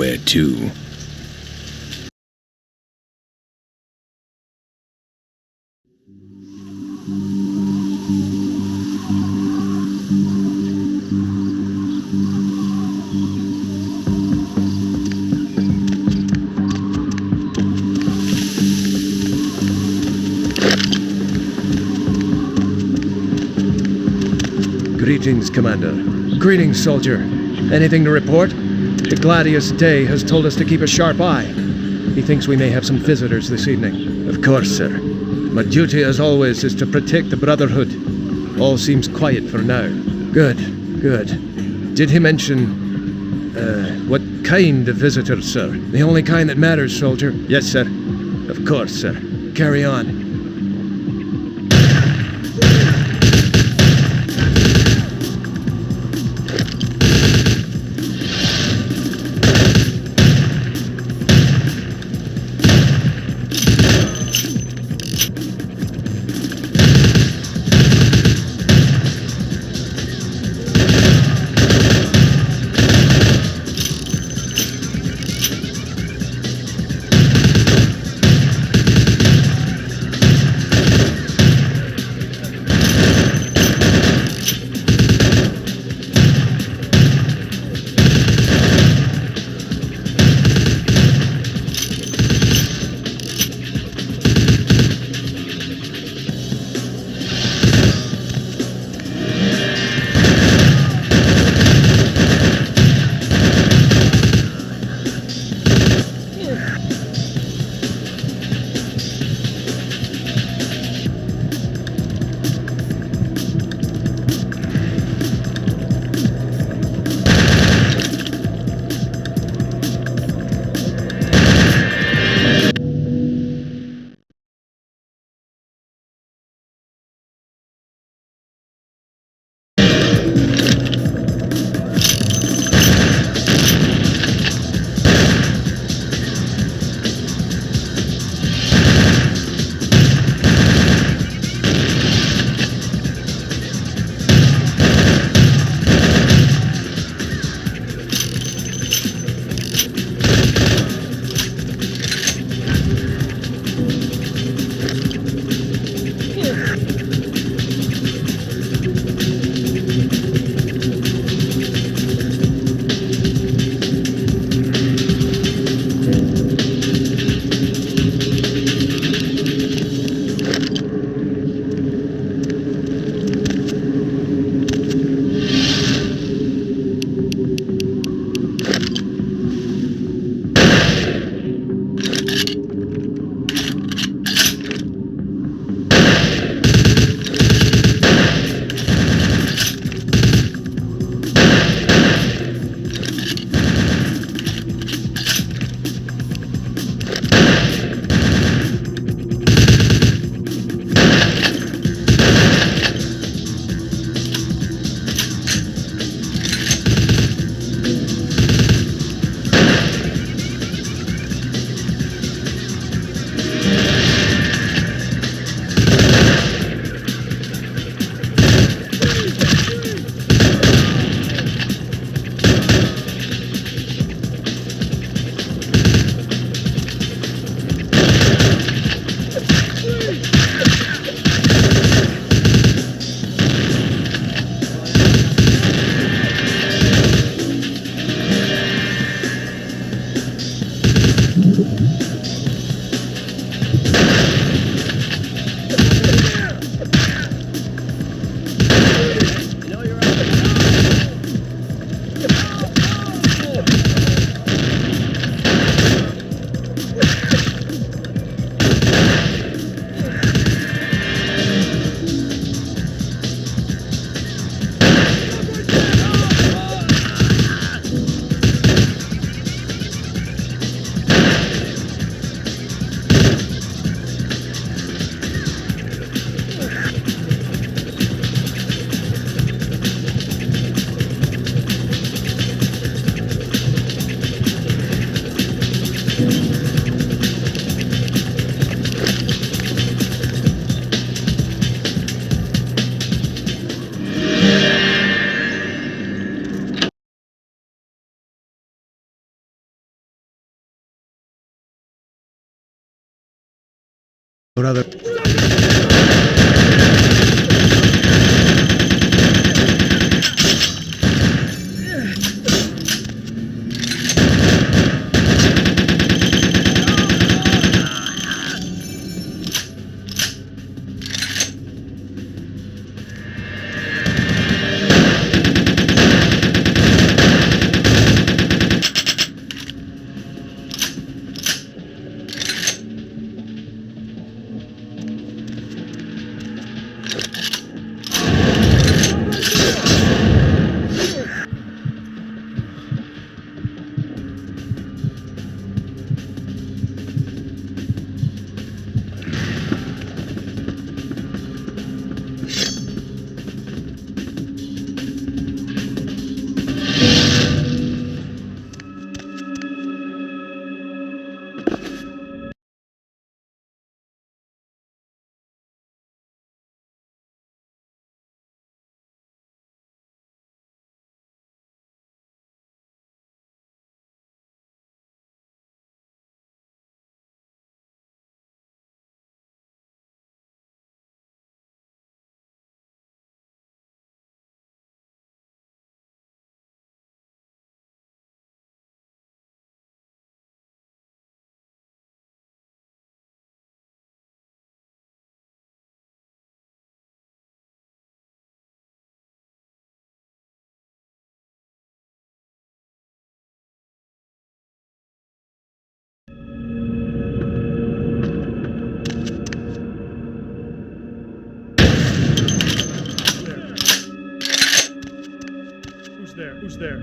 Where to? Greetings, Commander. Greetings, soldier. Anything to report? The Gladius Day has told us to keep a sharp eye. He thinks we may have some visitors this evening. Of course, sir. My duty, as always, is to protect the Brotherhood. All seems quiet for now. Good, good. Did he mention, what kind of visitors, sir? The only kind that matters, soldier. Yes, sir. Of course, sir. Carry on. Brother. Who's there? Who's there?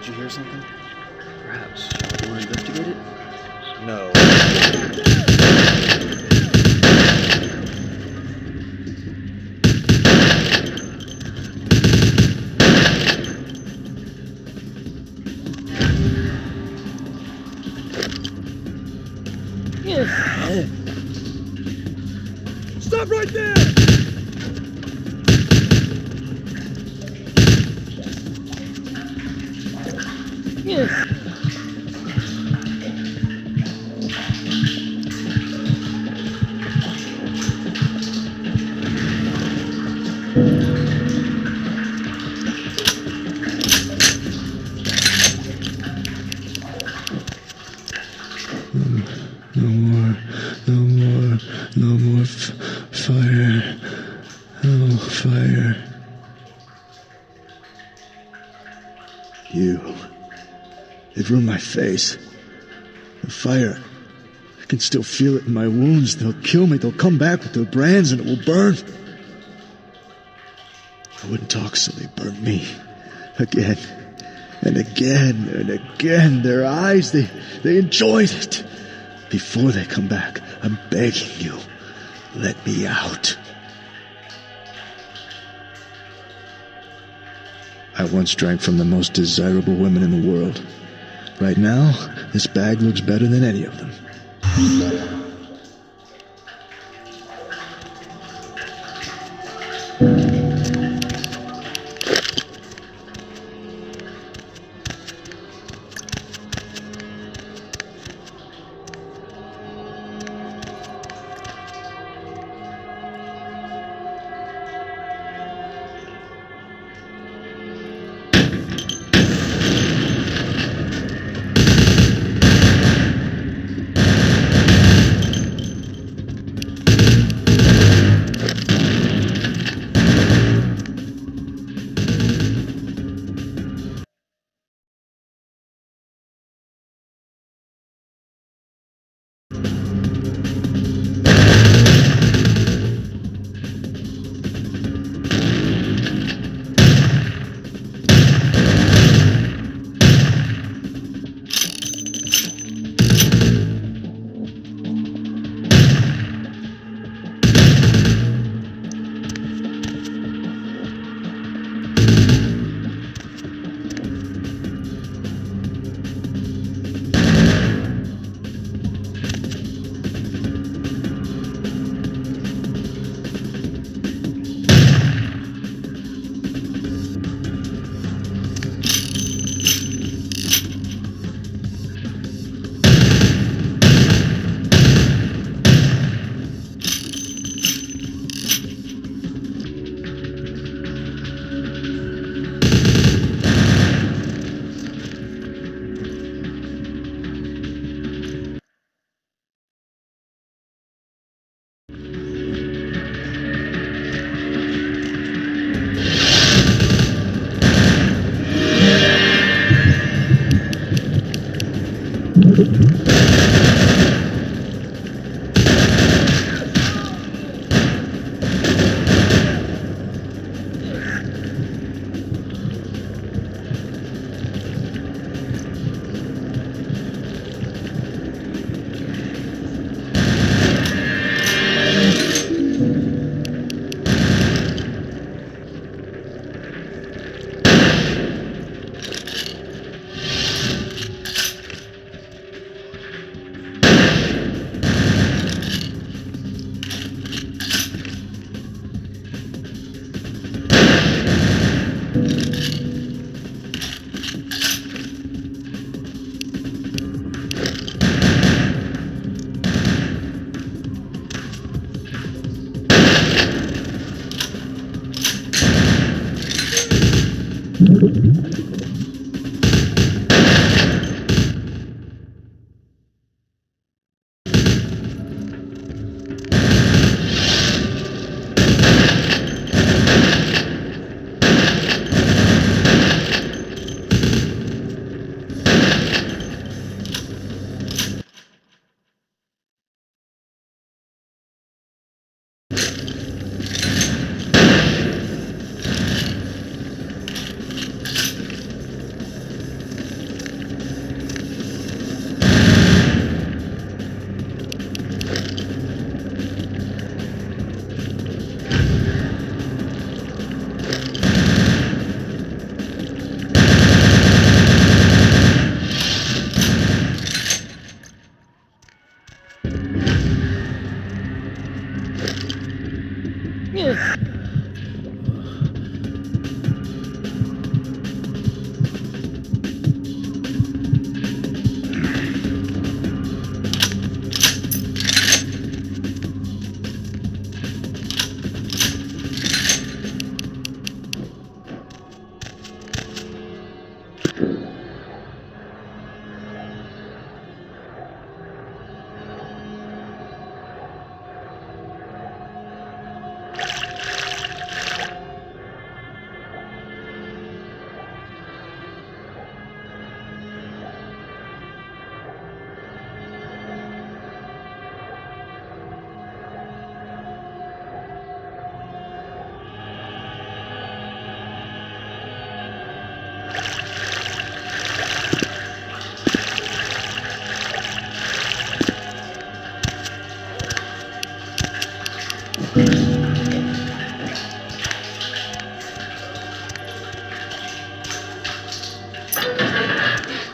Did you hear something? Perhaps. Shall we go investigate it? No. Stop right there! No more fire. Oh, fire. They've ruined my face. The fire, I can still feel it in my wounds. They'll kill me. They'll come back with their brands and it will burn. I wouldn't talk, so they burned me. Again and again and again. Their eyes, they enjoyed it. Before they come back, I'm begging you, let me out. I once drank from the most desirable women in the world. Right now, this bag looks better than any of them.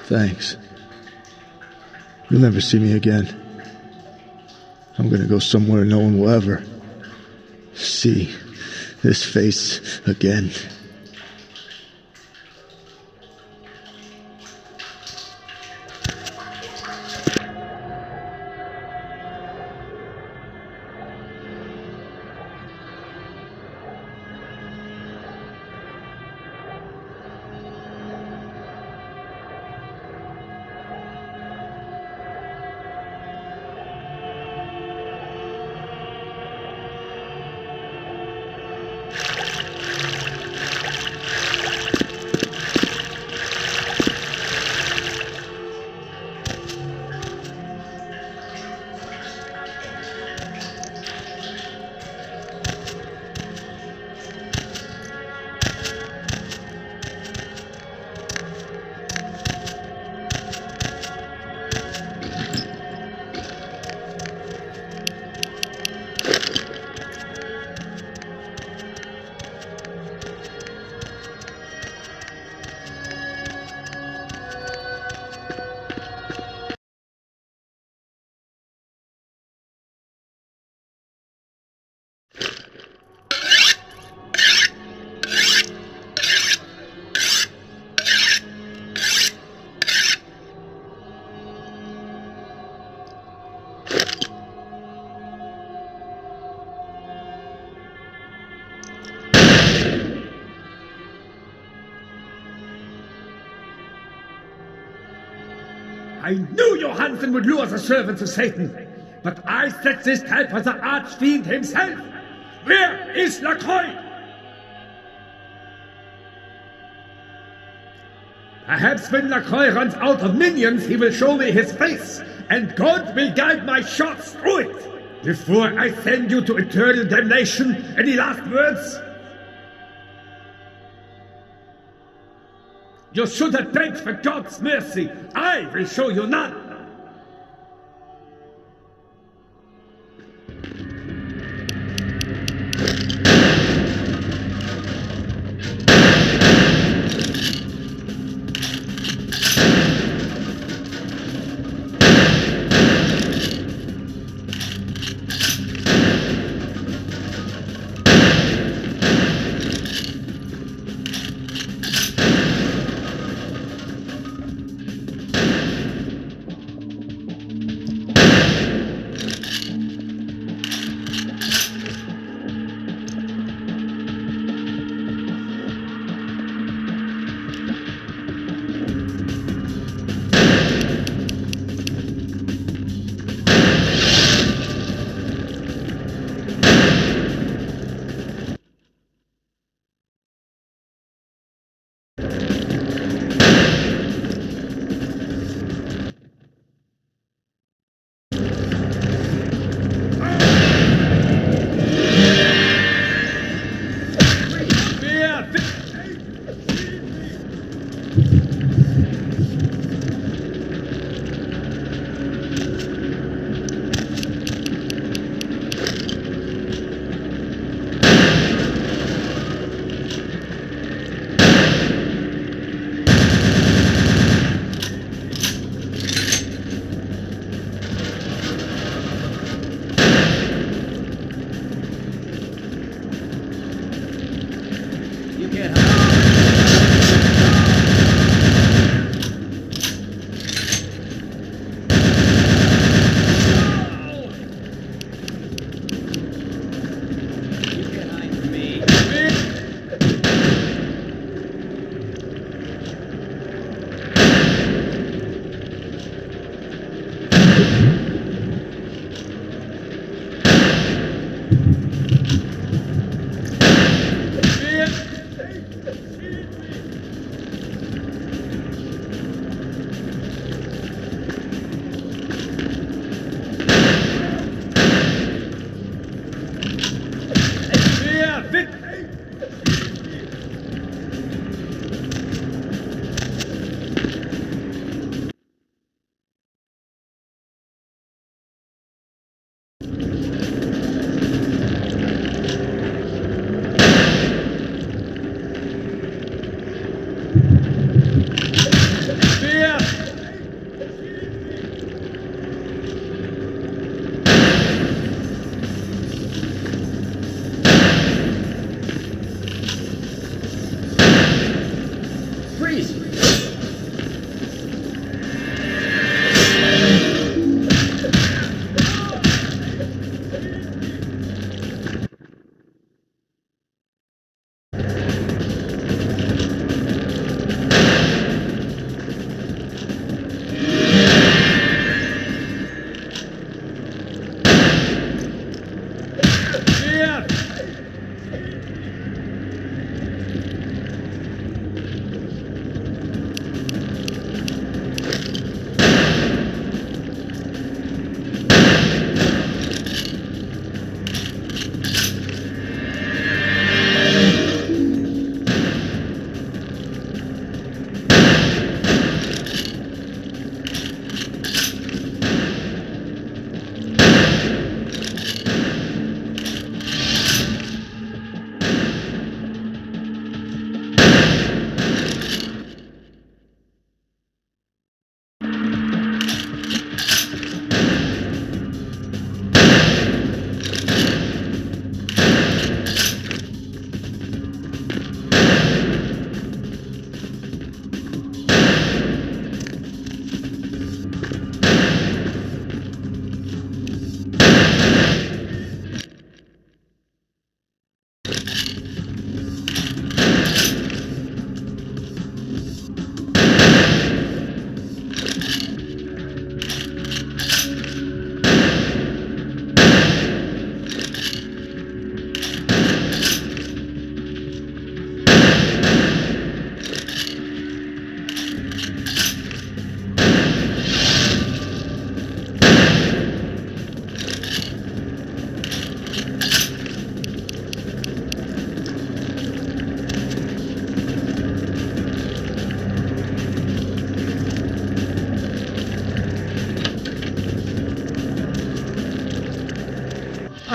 Thanks. You'll never see me again. I'm gonna go somewhere no one will ever see this face again. I knew Johansen would lure the servants of Satan, but I set this trap for the archfiend himself. Where is Lacroix? Perhaps when Lacroix runs out of minions, he will show me his face, and God will guide my shots through it. Before I send you to eternal damnation, any last words? You should have begged for God's mercy. I will show you none.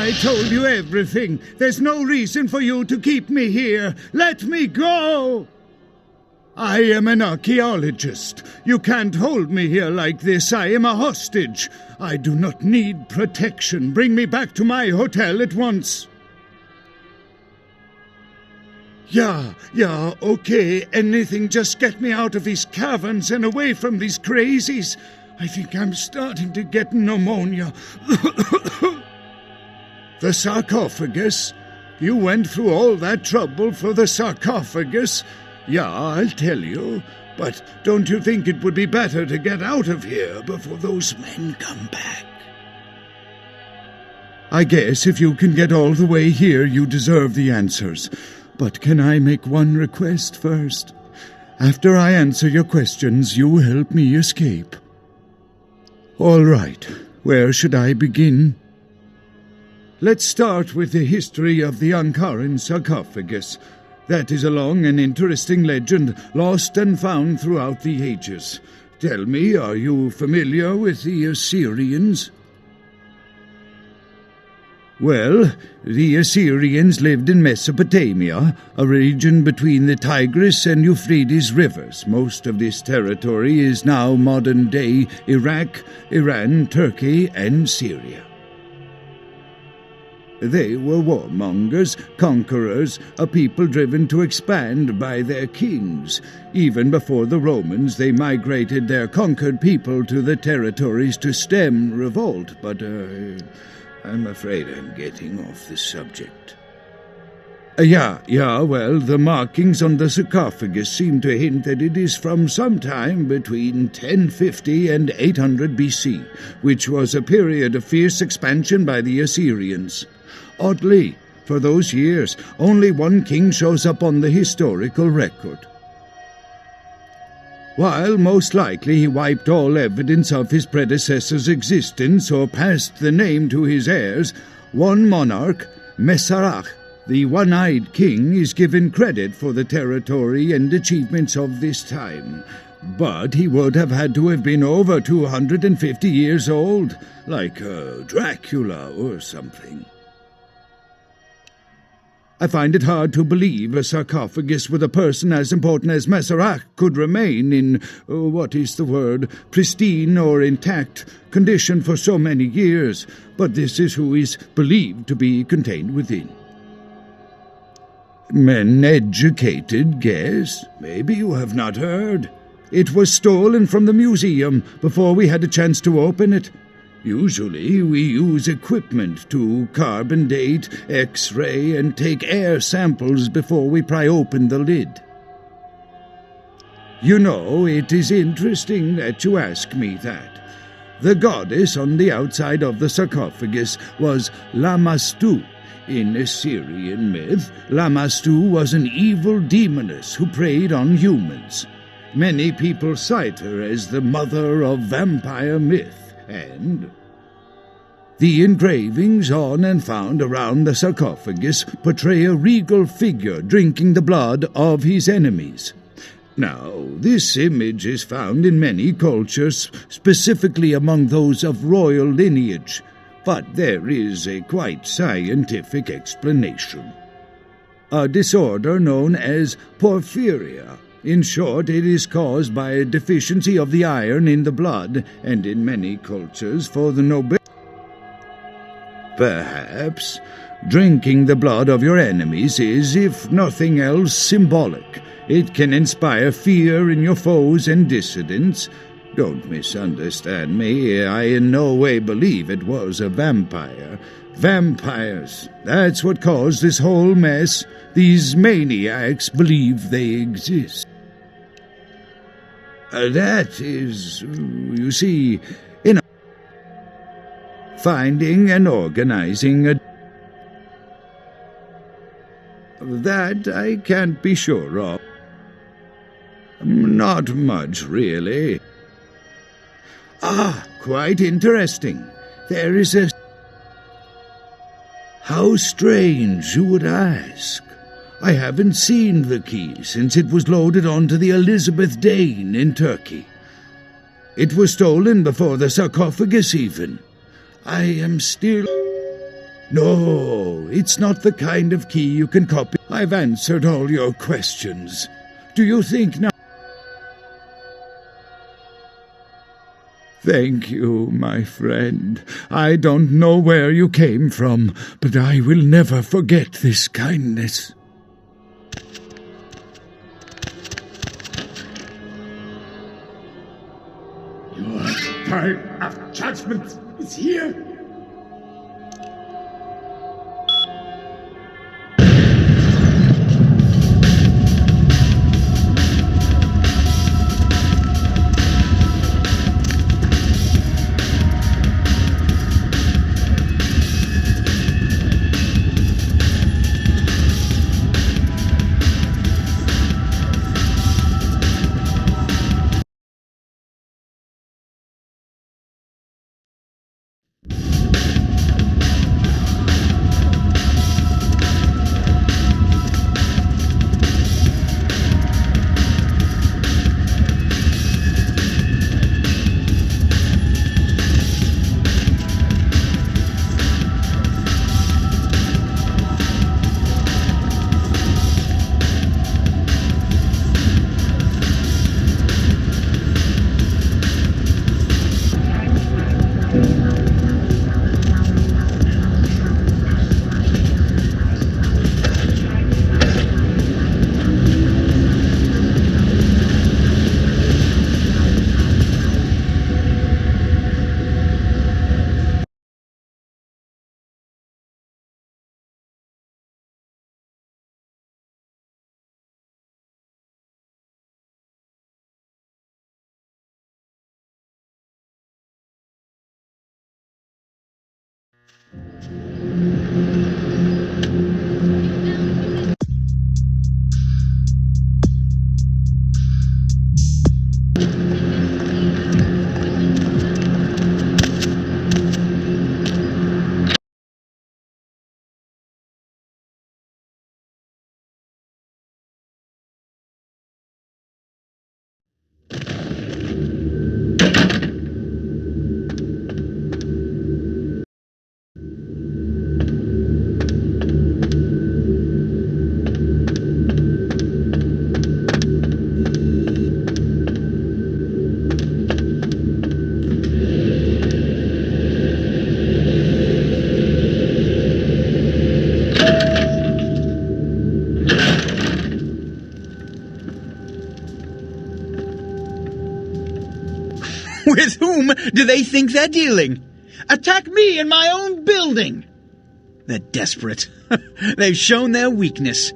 I told you everything. There's no reason for you to keep me here. Let me go! I am an archaeologist. You can't hold me here like this. I am a hostage. I do not need protection. Bring me back to my hotel at once. Yeah, okay. Anything, just get me out of these caverns and away from these crazies. I think I'm starting to get pneumonia. The sarcophagus? You went through all that trouble for the sarcophagus? Yeah, I'll tell you. But don't you think it would be better to get out of here before those men come back? I guess if you can get all the way here, you deserve the answers. But can I make one request first? After I answer your questions, you help me escape. All right, where should I begin? Let's start with the history of the Ankaran sarcophagus. That is a long and interesting legend, lost and found throughout the ages. Tell me, are you familiar with the Assyrians? Well, the Assyrians lived in Mesopotamia, a region between the Tigris and Euphrates rivers. Most of this territory is now modern-day Iraq, Iran, Turkey, and Syria. They were warmongers, conquerors, a people driven to expand by their kings. Even before the Romans, they migrated their conquered people to the territories to stem revolt, but I'm afraid I'm getting off the subject. Well, the markings on the sarcophagus seem to hint that it is from sometime between 1050 and 800 BC, which was a period of fierce expansion by the Assyrians. Oddly, for those years, only one king shows up on the historical record. While most likely he wiped all evidence of his predecessor's existence or passed the name to his heirs, one monarch, Mesarach, the one-eyed king, is given credit for the territory and achievements of this time. But he would have had to have been over 250 years old, like Dracula or something. I find it hard to believe a sarcophagus with a person as important as Mesarach could remain in, pristine or intact condition for so many years, but this is who is believed to be contained within. An educated guess? Maybe you have not heard. It was stolen from the museum before we had a chance to open it. Usually we use equipment to carbon date, X-ray, and take air samples before we pry open the lid. You know, it is interesting that you ask me that. The goddess on the outside of the sarcophagus was Lamastu. In Assyrian myth, Lamastu was an evil demoness who preyed on humans. Many people cite her as the mother of vampire myth. And the engravings on and found around the sarcophagus portray a regal figure drinking the blood of his enemies. Now, this image is found in many cultures, specifically among those of royal lineage, but there is a quite scientific explanation. A disorder known as porphyria. In short, it is caused by a deficiency of the iron in the blood, and in many cultures for the nobility. Perhaps drinking the blood of your enemies is, if nothing else, symbolic. It can inspire fear in your foes and dissidents. Don't misunderstand me. I in no way believe it was a vampire. Vampires, that's what caused this whole mess. These maniacs believe they exist. That is, you see, finding and organizing a... That I can't be sure of. Not much, really. Quite interesting. There is a... How strange, you would ask. I haven't seen the key since it was loaded onto the Elizabeth Dane in Turkey. It was stolen before the sarcophagus even. I am still... No, it's not the kind of key you can copy. I've answered all your questions. Do you think now? Thank you, my friend. I don't know where you came from, but I will never forget this kindness. Your time of judgment is here. With whom do they think they're dealing? Attack me in my own building! They're desperate. They've shown their weakness.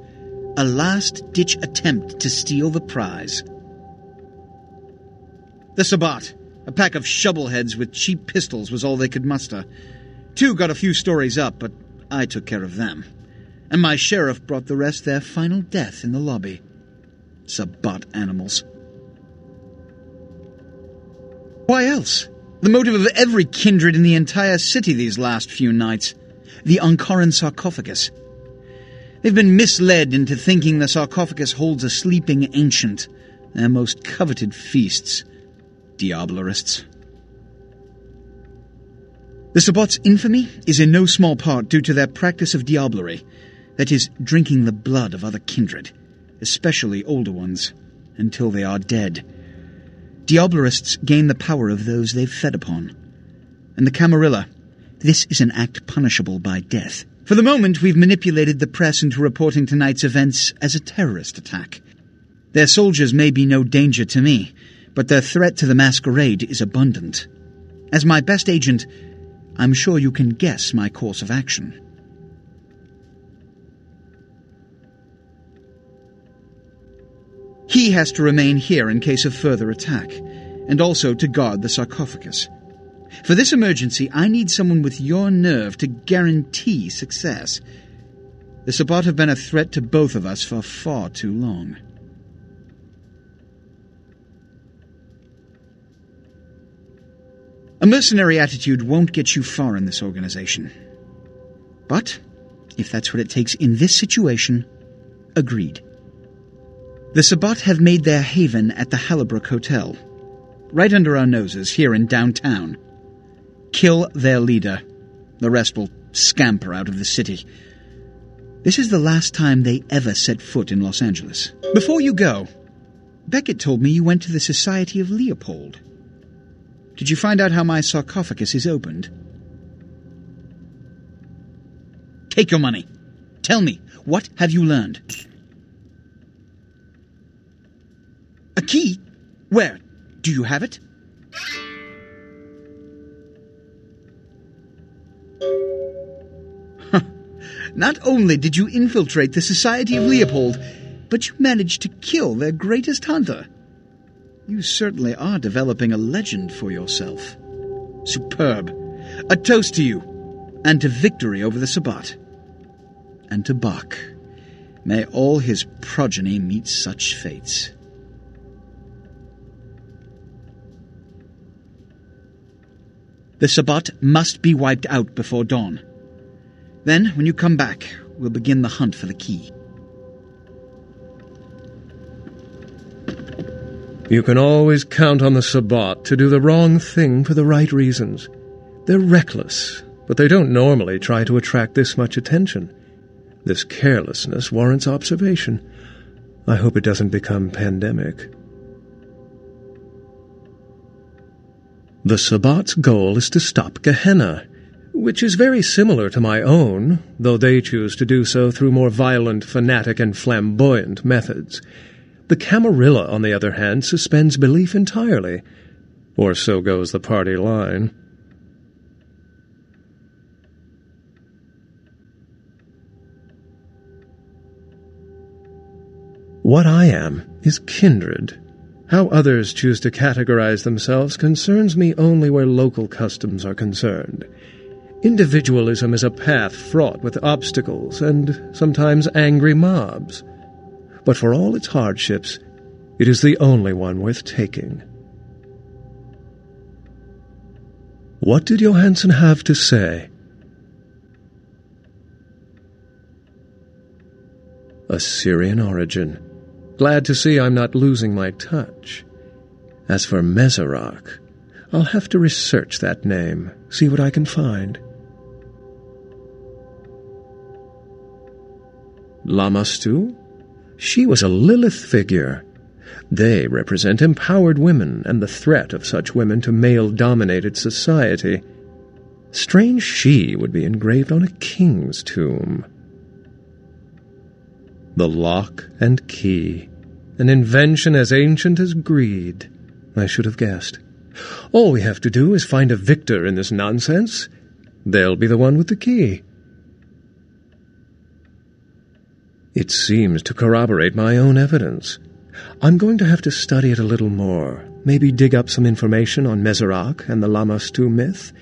A last-ditch attempt to steal the prize. The Sabbat, a pack of shovelheads with cheap pistols, was all they could muster. Two got a few stories up, but I took care of them. And my sheriff brought the rest their final death in the lobby. Sabbat animals. Why else? The motive of every kindred in the entire city these last few nights. The Ankaran sarcophagus. They've been misled into thinking the sarcophagus holds a sleeping ancient, their most coveted feasts. Diablerists. The Sabbat's infamy is in no small part due to their practice of diablerie, that is, drinking the blood of other kindred, especially older ones, until they are dead. Diablerists gain the power of those they've fed upon. And the Camarilla, this is an act punishable by death. For the moment, we've manipulated the press into reporting tonight's events as a terrorist attack. Their soldiers may be no danger to me, but their threat to the Masquerade is abundant. As my best agent, I'm sure you can guess my course of action. He has to remain here in case of further attack, and also to guard the sarcophagus. For this emergency, I need someone with your nerve to guarantee success. The Sabbat have been a threat to both of us for far too long. A mercenary attitude won't get you far in this organization. But, if that's what it takes in this situation, agreed. The Sabbat have made their haven at the Hallibrook Hotel, right under our noses here in downtown. Kill their leader. The rest will scamper out of the city. This is the last time they ever set foot in Los Angeles. Before you go, Beckett told me you went to the Society of Leopold. Did you find out how my sarcophagus is opened? Take your money. Tell me, what have you learned? A key? Where? Do you have it? Not only did you infiltrate the Society of Leopold, but you managed to kill their greatest hunter. You certainly are developing a legend for yourself. Superb. A toast to you, and to victory over the Sabbat. And to Bach. May all his progeny meet such fates. The Sabbat must be wiped out before dawn. Then, when you come back, we'll begin the hunt for the key. You can always count on the Sabbat to do the wrong thing for the right reasons. They're reckless, but they don't normally try to attract this much attention. This carelessness warrants observation. I hope it doesn't become pandemic. The Sabbat's goal is to stop Gehenna, which is very similar to my own, though they choose to do so through more violent, fanatic, and flamboyant methods. The Camarilla, on the other hand, suspends belief entirely, or so goes the party line. What I am is kindred. How others choose to categorize themselves concerns me only where local customs are concerned. Individualism is a path fraught with obstacles and sometimes angry mobs. But for all its hardships, it is the only one worth taking. What did Johansen have to say? Assyrian origin. Glad to see I'm not losing my touch. As for Meserak, I'll have to research that name, see what I can find. Lamastu? She was a Lilith figure. They represent empowered women and the threat of such women to male-dominated society. Strange she would be engraved on a king's tomb. The lock and key, an invention as ancient as greed. I should have guessed. All we have to do is find a victor in this nonsense. They'll be the one with the key. It seems to corroborate my own evidence. I'm going to have to study it a little more, maybe dig up some information on Meserak and the Lamastu myth.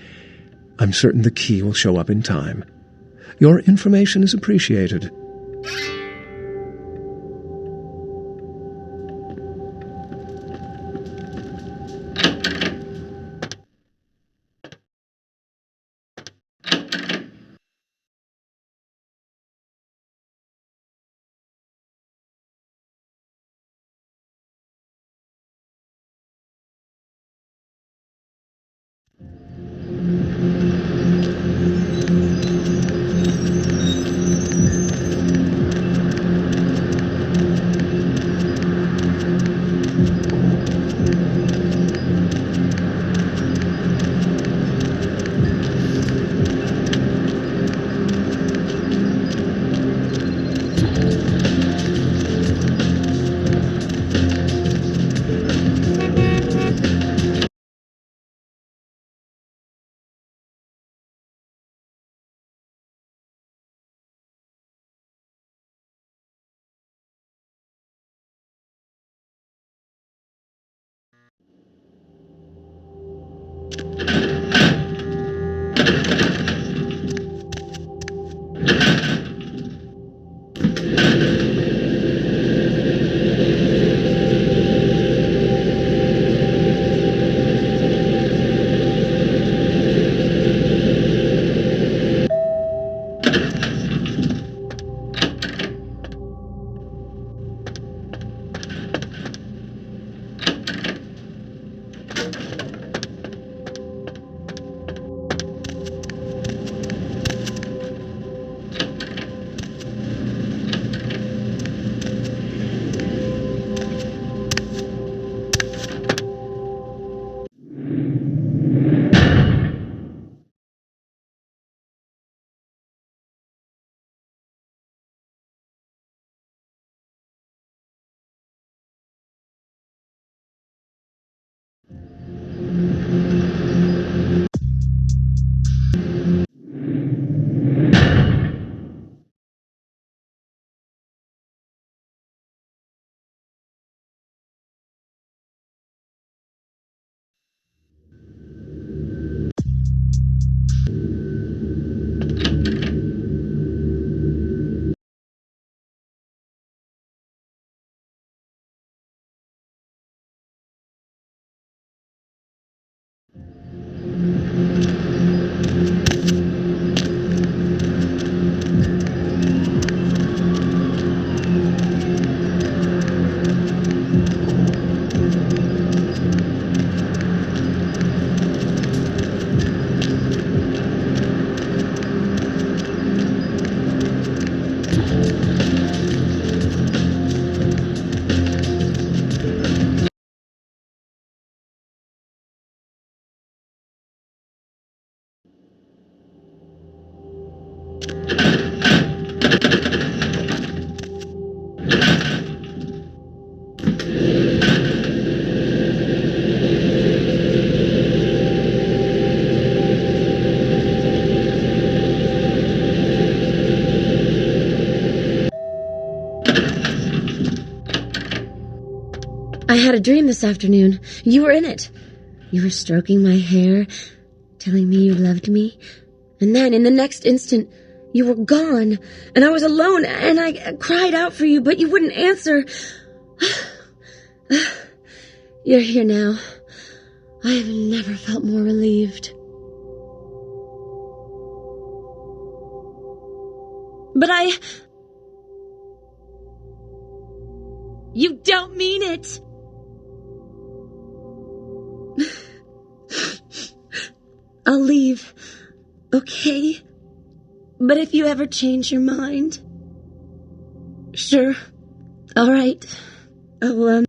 I'm certain the key will show up in time. Your information is appreciated. had a dream this afternoon. You were in it. You were stroking my hair, telling me you loved me. And then, in the next instant, you were gone, and I was alone, and I cried out for you, but you wouldn't answer. You're here now. I have never felt more relieved. But You don't mean it! I'll leave, okay? But if you ever change your mind... Sure. All right. I'll